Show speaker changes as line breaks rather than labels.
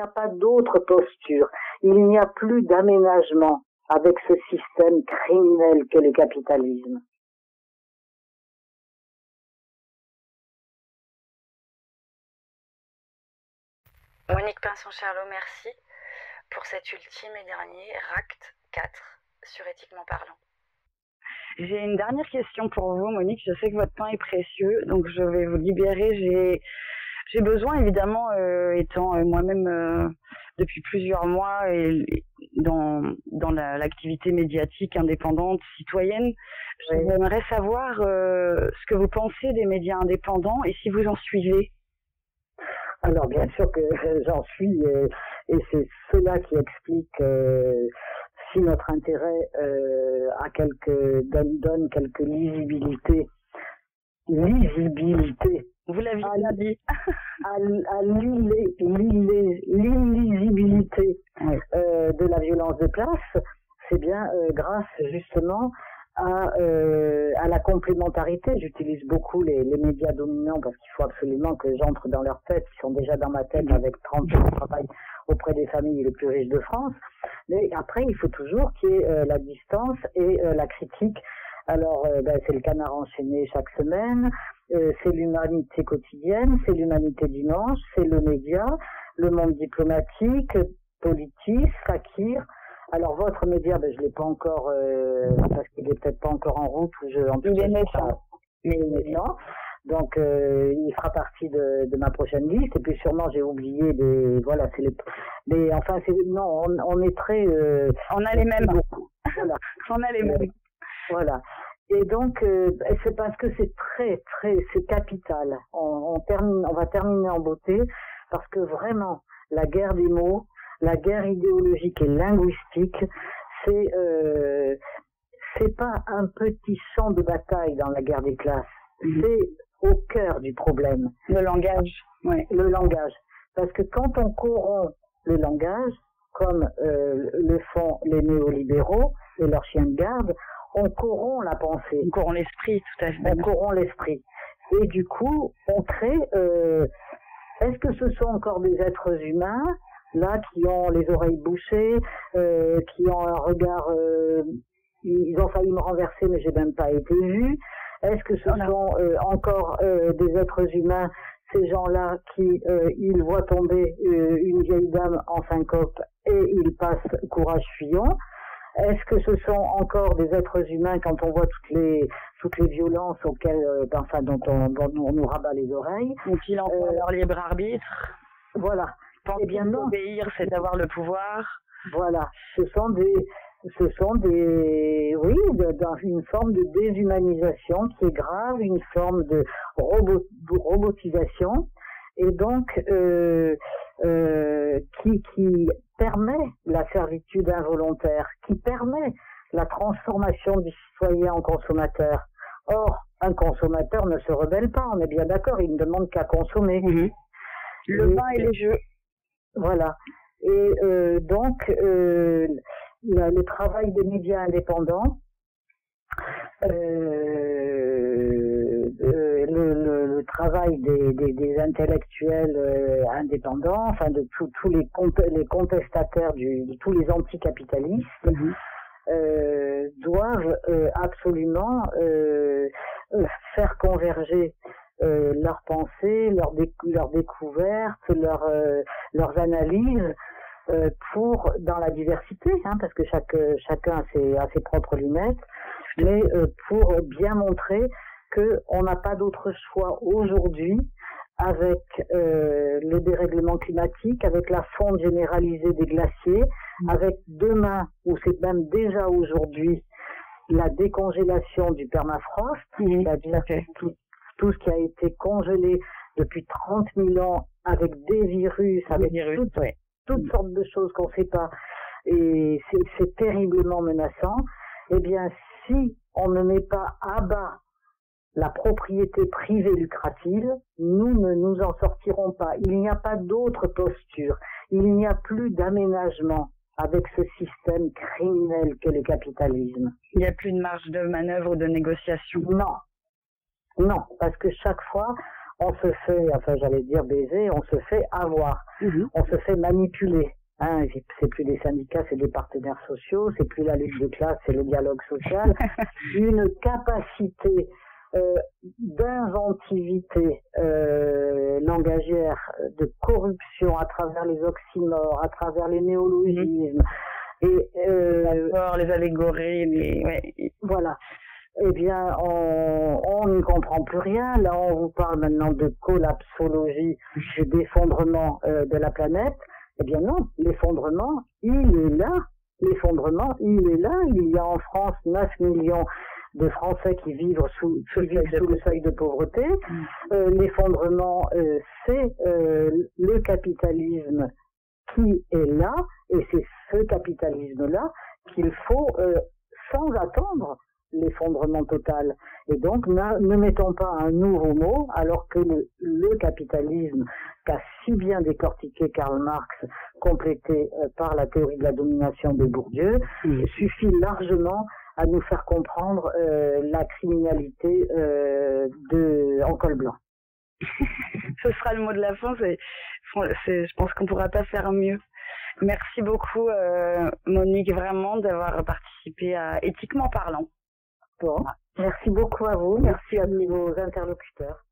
n'y a pas d'autre posture. Il n'y a plus d'aménagement avec ce système criminel qu'est le capitalisme.
Monique Pinson-Charlot, merci pour cet ultime et dernier RACT 4 sur Éthiquement Parlant.
J'ai une dernière question pour vous, Monique. Je sais que votre temps est précieux, donc je vais vous libérer. J'ai besoin, évidemment, étant moi-même depuis plusieurs mois et dans l'activité médiatique indépendante, citoyenne, j'aimerais savoir ce que vous pensez des médias indépendants et si vous en suivez.
Alors bien sûr que j'en suis et c'est cela qui explique si notre intérêt donne quelque lisibilité.
Vous l'avez bien dit.
à l'illisibilité de la violence de classe, c'est bien grâce justement à la complémentarité. J'utilise beaucoup les médias dominants parce qu'il faut absolument que j'entre dans leur tête. Ils sont déjà dans ma tête avec 30 ans de travail auprès des familles les plus riches de France. Mais après, il faut toujours qu'il y ait la distance et la critique. Alors, c'est le Canard enchaîné chaque semaine, c'est l'Humanité quotidienne, c'est l'Humanité dimanche, c'est le média, le Monde diplomatique, Politis, Fakir. Alors, votre média, je l'ai pas encore, parce qu'il est peut-être pas encore en route.
Il est naissant.
Mais il est naissant. Donc, il fera partie de ma prochaine liste. Et puis, sûrement, j'ai oublié voilà, c'est mais enfin, non, on est très,
on a les mêmes.
Beaucoup. Voilà.
On a les mêmes.
Voilà. Et donc, c'est parce que c'est c'est capital. On va terminer en beauté parce que vraiment, la guerre des mots, la guerre idéologique et linguistique, c'est pas un petit champ de bataille dans la guerre des classes. C'est au cœur du problème.
Le langage. Ouais.
Le langage. Parce que quand on corrompt le langage, comme le font les néolibéraux et leurs chiens de garde, on corrompt la pensée.
On corrompt l'esprit, tout à fait.
On corrompt l'esprit. Et du coup, on crée... est-ce que ce sont encore des êtres humains, là, qui ont les oreilles bouchées, qui ont un regard... ils ont failli me renverser, mais j'ai même pas été vu. Est-ce que ce sont encore des êtres humains, ces gens-là qui ils voient tomber une vieille dame en syncope et ils passent courage fuyant? Est-ce que ce sont encore des êtres humains quand on voit toutes les violences auxquelles dont on nous rabat les oreilles?
Donc ils ont leur libre arbitre.
Voilà.
Eh bien non. Obéir, c'est d'avoir le pouvoir.
Voilà. Ce sont oui, dans une forme de déshumanisation qui est grave, une forme de robotisation, et donc qui permet la servitude involontaire, qui permet la transformation du citoyen en consommateur. Or, un consommateur ne se rebelle pas, on est bien d'accord, il ne demande qu'à consommer.
Le vin et les jeux. Voilà.
Et donc, le travail des médias indépendants, le travail des intellectuels indépendants, enfin de tous les contestataires de tous les anticapitalistes, doivent absolument faire converger leurs pensées, leurs découvertes, leurs analyses dans la diversité, parce que chacun a ses propres lunettes, mais pour bien montrer qu'on n'a pas d'autre choix aujourd'hui avec le dérèglement climatique, avec la fonte généralisée des glaciers, avec demain, ou c'est même déjà aujourd'hui, la décongélation du permafrost, c'est-à-dire tout ce qui a été congelé depuis 30 000 ans avec des virus, avec toutes sortes de choses qu'on ne sait pas, et c'est terriblement menaçant. Eh bien, si on ne met pas à bas la propriété privée lucrative, nous ne nous en sortirons pas. Il n'y a pas d'autre posture. Il n'y a plus d'aménagement avec ce système criminel qu'est le capitalisme.
Il n'y a plus de marge de manœuvre ou de négociation.
Non, parce que chaque fois, on se fait, enfin j'allais dire baiser, on se fait avoir, on se fait manipuler. Hein, c'est plus des syndicats, c'est des partenaires sociaux, c'est plus la lutte de classe, c'est le dialogue social. Une capacité d'inventivité langagière, de corruption à travers les oxymores, à travers les néologismes, et
les allégories,
voilà. Eh bien, on n'y comprend plus rien. Là, on vous parle maintenant de collapsologie, d'effondrement de la planète. Eh bien non, l'effondrement, il est là. L'effondrement, il est là. Il y a en France 9 millions de Français qui vivent sous le seuil de pauvreté. L'effondrement, c'est le capitalisme qui est là, et c'est ce capitalisme-là qu'il faut, sans attendre, l'effondrement total. Et donc, ne mettons pas un nouveau mot, alors que le capitalisme qu'a si bien décortiqué Karl Marx, complété par la théorie de la domination de Bourdieu, suffit largement à nous faire comprendre la criminalité en col blanc.
Ce sera le mot de la fin. Je pense qu'on ne pourra pas faire mieux. Merci beaucoup, Monique, vraiment, d'avoir participé à Éthiquement Parlant.
Bon, merci beaucoup à vous, merci à vos interlocuteurs.